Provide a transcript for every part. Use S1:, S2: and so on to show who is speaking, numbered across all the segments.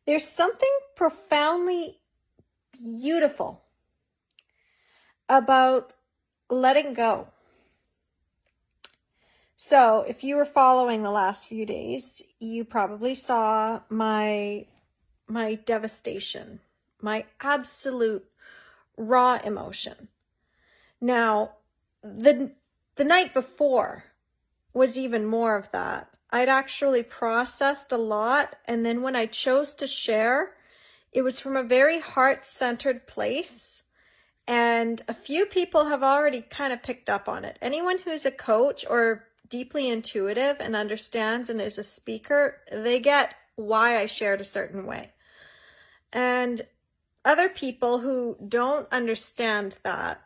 S1: There's something profoundly beautiful about letting go. So if you were following the last few days, you probably saw my devastation, my absolute raw emotion. Now, the night before was even more of that. I'd actually processed a lot, and then when I chose to share, it was from a very heart-centered place, and a few people have already kind of picked up on it. Anyone who's a coach or deeply intuitive and understands and is a speaker, they get why I shared a certain way. And other people who don't understand that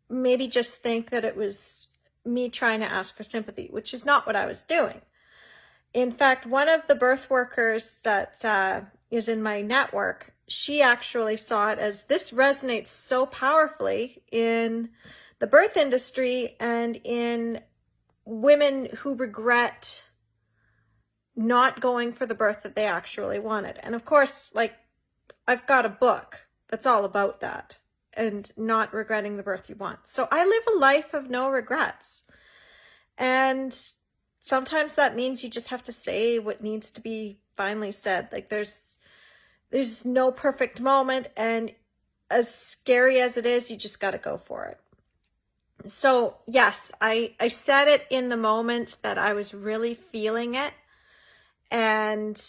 S1: maybe just think that it was me trying to ask for sympathy, which is not what I was doing. In fact, one of the birth workers that is in my network, she actually saw it as, this resonates so powerfully in the birth industry and in women who regret not going for the birth that they actually wanted. And of course, like, I've got a book that's all about that and not regretting the birth you want. So I live a life of no regrets. And sometimes that means you just have to say what needs to be finally said. Like, there's no perfect moment, and as scary as it is, you just got to go for it. So yes, I said it in the moment that I was really feeling it, and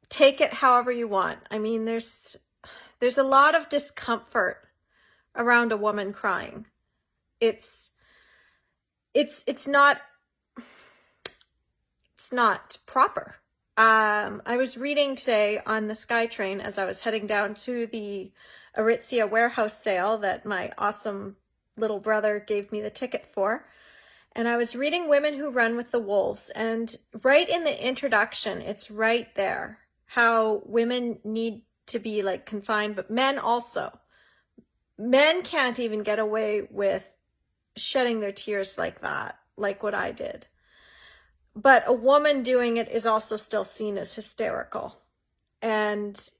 S1: take it however you want. I mean, there's a lot of discomfort around a woman crying. It's not proper. I was reading today on the SkyTrain as I was heading down to the Aritzia warehouse sale that my awesome little brother gave me the ticket for. And I was reading Women Who Run with the Wolves. And right in the introduction, it's right there, how women need to be like confined, but men also. Men can't even get away with shedding their tears like that, like what I did. But a woman doing it is also still seen as hysterical. And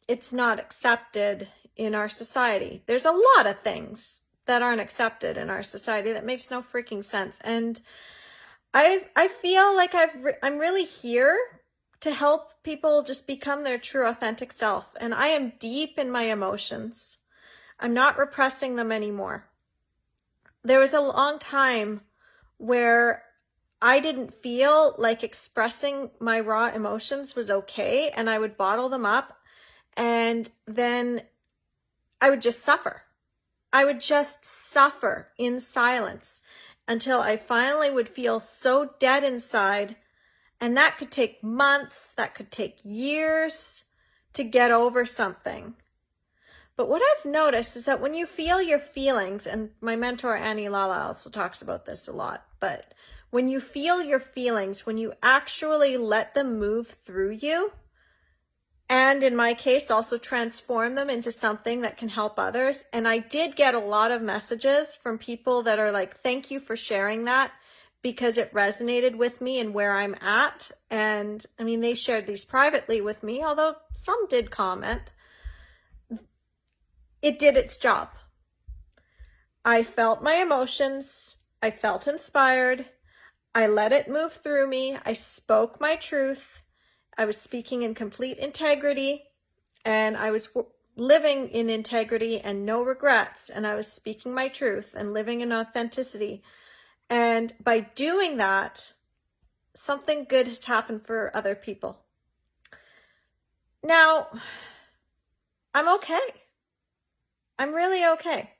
S1: it's not accepted in our society. There's a lot of things that aren't accepted in our society that makes no freaking sense. And I feel like I'm really here to help people just become their true authentic self. And I am deep in my emotions. I'm not repressing them anymore. There was a long time where I didn't feel like expressing my raw emotions was okay, and I would bottle them up, and then I would just suffer. I would just suffer in silence until I finally would feel so dead inside, and that could take months, that could take years to get over something. But what I've noticed is that when you feel your feelings, and my mentor Annie Lala also talks about this a lot, but when you feel your feelings, when you actually let them move through you, and in my case, also transform them into something that can help others. And I did get a lot of messages from people that are like, thank you for sharing that, because it resonated with me and where I'm at. And I mean, they shared these privately with me, although some did comment. It did its job. I felt my emotions. I felt inspired. I let it move through me. I spoke my truth. I was speaking in complete integrity, and I was living in integrity and no regrets. And I was speaking my truth and living in authenticity. And by doing that, something good has happened for other people. Now, I'm okay. I'm really okay.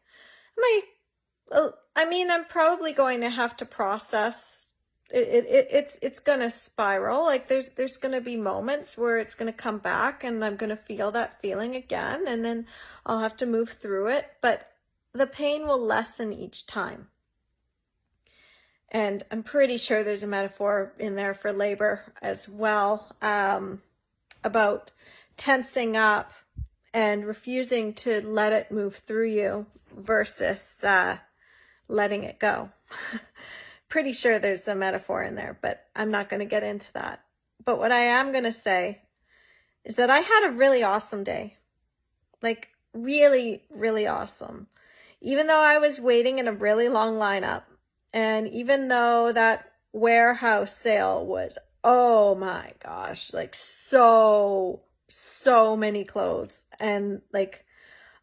S1: I'm probably going to have to process. It's going to spiral. Like there's going to be moments where it's going to come back, and I'm going to feel that feeling again, and then I'll have to move through it. But the pain will lessen each time. And I'm pretty sure there's a metaphor in there for labor as well, about tensing up and refusing to let it move through you versus letting it go. Pretty sure there's a metaphor in there, but I'm not going to get into that. But what I am going to say is that I had a really awesome day. Like really, really awesome. Even though I was waiting in a really long lineup, and even though that warehouse sale was, oh my gosh, like so many clothes, and like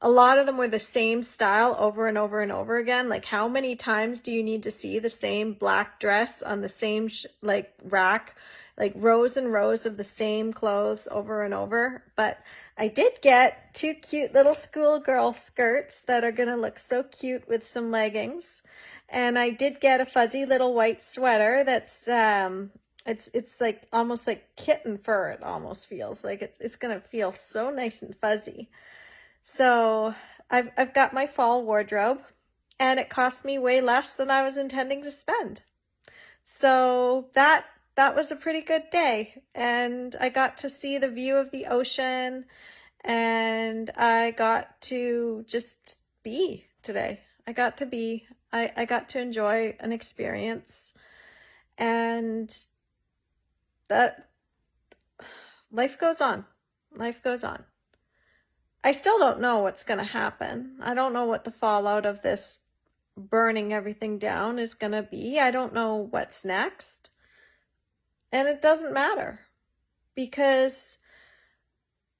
S1: a lot of them were the same style over and over and over again. Like how many times do you need to see the same black dress on the same like rack, like rows and rows of the same clothes over and over? But I did get 2 cute little schoolgirl skirts that are going to look so cute with some leggings. And I did get a fuzzy little white sweater that's it's like almost like kitten fur. It almost feels like it's going to feel so nice and fuzzy. So I've got my fall wardrobe, and it cost me way less than I was intending to spend. So that was a pretty good day, and I got to see the view of the ocean, and I got to just be today. I got to enjoy an experience, and that life goes on. Life goes on. I still don't know what's going to happen. I don't know what the fallout of this burning everything down is going to be. I don't know what's next. And it doesn't matter, because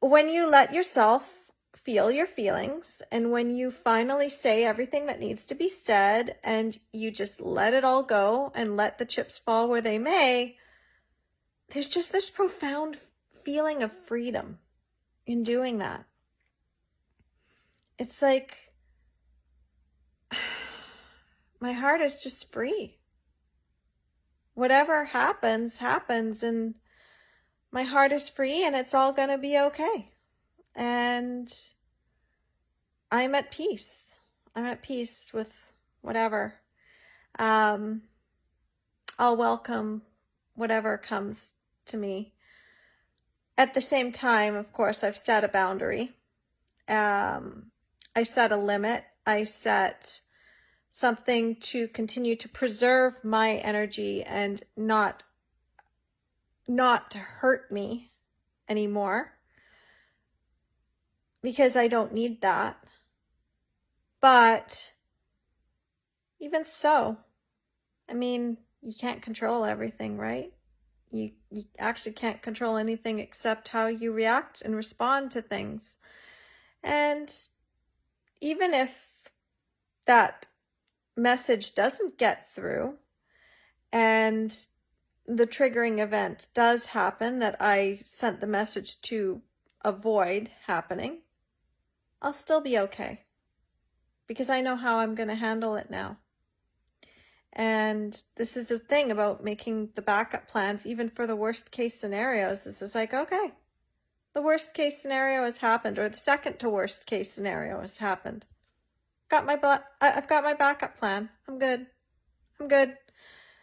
S1: when you let yourself feel your feelings, and when you finally say everything that needs to be said, and you just let it all go and let the chips fall where they may, there's just this profound feeling of freedom in doing that. It's like my heart is just free. Whatever happens, happens, and my heart is free, and it's all going to be okay. And I'm at peace. I'm at peace with whatever. I'll welcome whatever comes to me. At the same time, of course, I've set a boundary. I set a limit. I set something to continue to preserve my energy and not to hurt me anymore, because I don't need that. But even so, I mean, you can't control everything, right? You actually can't control anything except how you react and respond to things. And even if that message doesn't get through, and the triggering event does happen that I sent the message to avoid happening, I'll still be okay, because I know how I'm going to handle it now. And this is the thing about making the backup plans, even for the worst case scenarios. This is like, okay, the worst case scenario has happened, or the second to worst case scenario has happened. I've got my backup plan. I'm good. I'm good.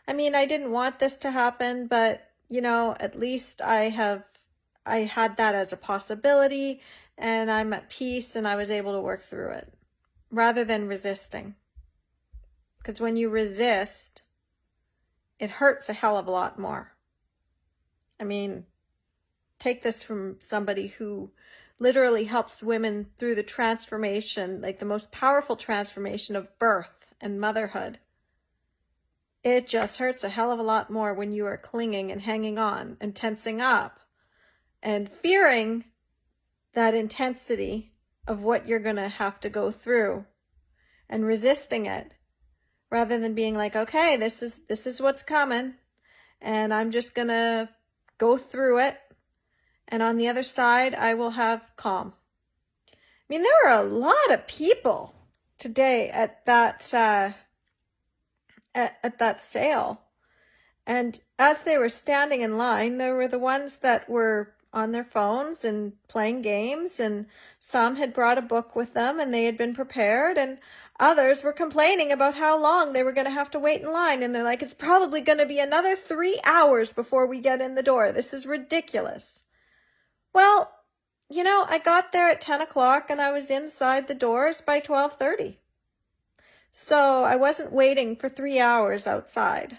S1: I mean, I didn't want this to happen, but you know, at least I had that as a possibility, and I'm at peace, and I was able to work through it rather than resisting. Because when you resist, it hurts a hell of a lot more. I mean, take this from somebody who literally helps women through the transformation, like the most powerful transformation of birth and motherhood. It just hurts a hell of a lot more when you are clinging and hanging on and tensing up and fearing that intensity of what you're going to have to go through and resisting it, rather than being like, okay, this is what's coming, and I'm just going to go through it. And on the other side, I will have calm. I mean, there were a lot of people today at that sale. And as they were standing in line, there were the ones that were on their phones and playing games, and some had brought a book with them and they had been prepared, and others were complaining about how long they were going to have to wait in line. And they're like, it's probably going to be another 3 hours before we get in the door. This is ridiculous. Well, you know, I got there at 10 o'clock and I was inside the doors by 12:30. So I wasn't waiting for 3 hours outside.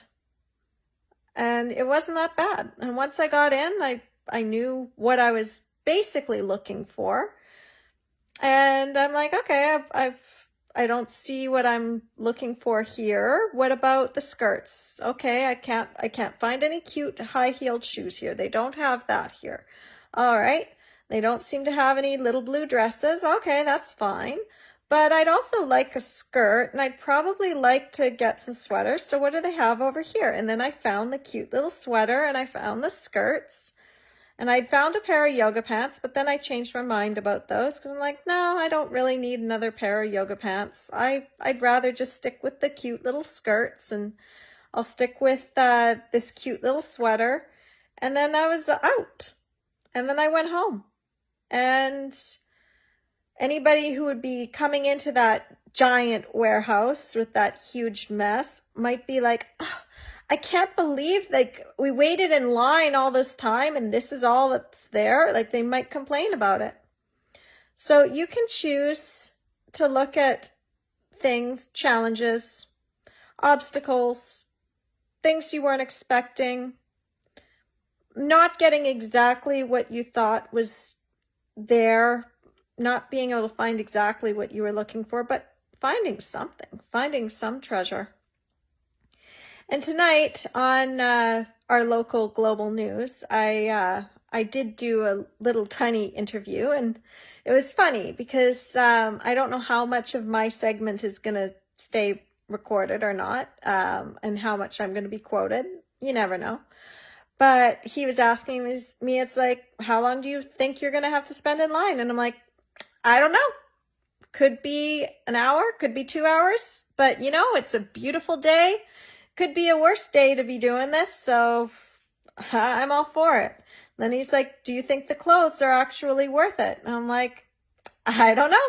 S1: And it wasn't that bad. And once I got in, I knew what I was basically looking for. And I'm like, okay, I don't see what I'm looking for here. What about the skirts? Okay, I can't find any cute high-heeled shoes here. They don't have that here. All right. They don't seem to have any little blue dresses. Okay, that's fine. But I'd also like a skirt, and I'd probably like to get some sweaters. So what do they have over here? And then I found the cute little sweater, and I found the skirts. And I'd found a pair of yoga pants, but then I changed my mind about those because I'm like, no, I don't really need another pair of yoga pants. I'd rather just stick with the cute little skirts, and I'll stick with this cute little sweater. And then I was out. And then I went home. And anybody who would be coming into that giant warehouse with that huge mess might be like, oh, I can't believe like we waited in line all this time and this is all that's there. Like they might complain about it. So you can choose to look at things, challenges, obstacles, things you weren't expecting, not getting exactly what you thought was there, not being able to find exactly what you were looking for, but finding something, finding some treasure. And tonight on our local global news, I did do a little tiny interview, and it was funny because I don't know how much of my segment is going to stay recorded or not, and how much I'm going to be quoted. You never know. But he was asking me, it's like, how long do you think you're going to have to spend in line? And I'm like, I don't know. Could be an hour, could be 2 hours, but you know, it's a beautiful day. Could be a worse day to be doing this, so I'm all for it. Then he's like, do you think the clothes are actually worth it? And I'm like, I don't know.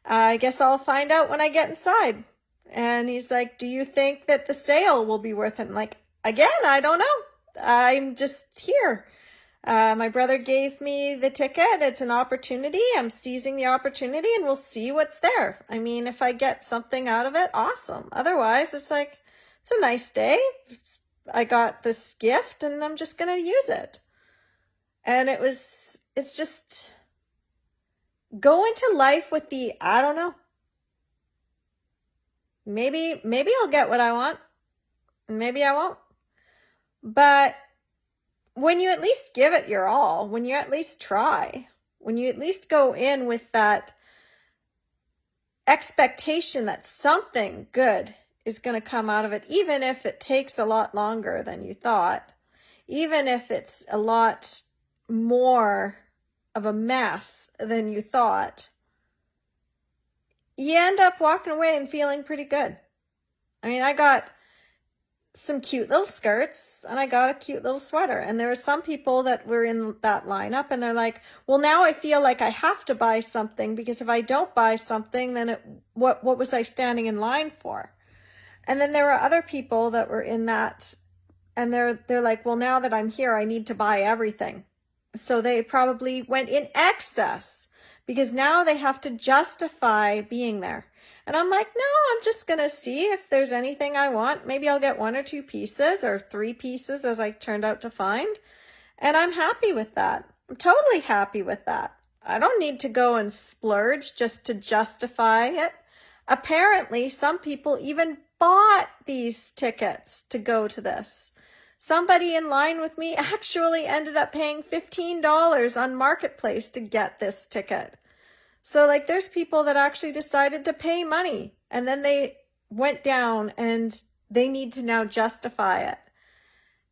S1: I guess I'll find out when I get inside. And he's like, do you think that the sale will be worth it? I'm like, again, I don't know. I'm just here. My brother gave me the ticket. It's an opportunity. I'm seizing the opportunity and we'll see what's there. I mean, if I get something out of it, awesome. Otherwise, it's like, it's a nice day. I got this gift and I'm just going to use it. And it's just go into life with the, I don't know. Maybe I'll get what I want. Maybe I won't. But when you at least give it your all, when you at least try, when you at least go in with that expectation that something good is going to come out of it, even if it takes a lot longer than you thought, even if it's a lot more of a mess than you thought, you end up walking away and feeling pretty good. I mean, I got some cute little skirts and I got a cute little sweater, and there were some people that were in that lineup and they're like, well, now I feel like I have to buy something because if I don't buy something, then what was I standing in line for? And then there were other people that were in that and they're like, well, now that I'm here, I need to buy everything. So they probably went in excess because now they have to justify being there. And I'm like, no, I'm just going to see if there's anything I want. Maybe I'll get 1 or 2 pieces or 3 pieces as I turned out to find. And I'm happy with that. I'm totally happy with that. I don't need to go and splurge just to justify it. Apparently, some people even bought these tickets to go to this. Somebody in line with me actually ended up paying $15 on Marketplace to get this ticket. So like there's people that actually decided to pay money and then they went down and they need to now justify it.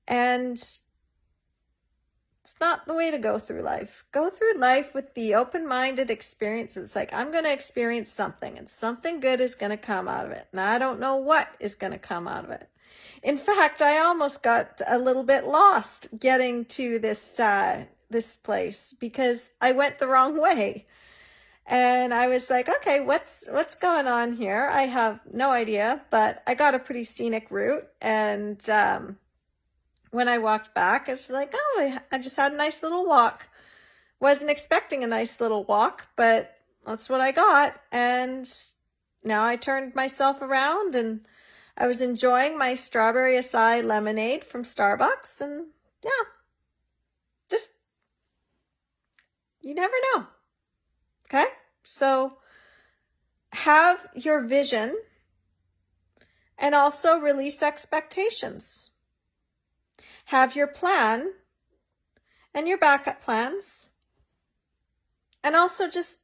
S1: And it's not the way to go through life. Go through life with the open-minded experience. It's like, I'm going to experience something and something good is going to come out of it. And I don't know what is going to come out of it. In fact, I almost got a little bit lost getting to this place because I went the wrong way. And I was like, okay, what's going on here? I have no idea, but I got a pretty scenic route. And when I walked back, I was like, oh, I just had a nice little walk. Wasn't expecting a nice little walk, but that's what I got. And now I turned myself around and I was enjoying my strawberry acai lemonade from Starbucks. And yeah, just You never know. Okay? So have your vision and also release expectations. Have your plan and your backup plans. And also just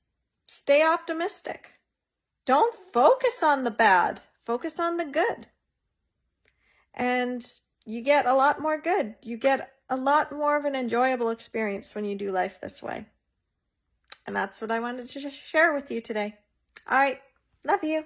S1: stay optimistic. Don't focus on the bad. Focus on the good. And you get a lot more good. You get a lot more of an enjoyable experience when you do life this way. And that's what I wanted to share with you today. All right. Love you.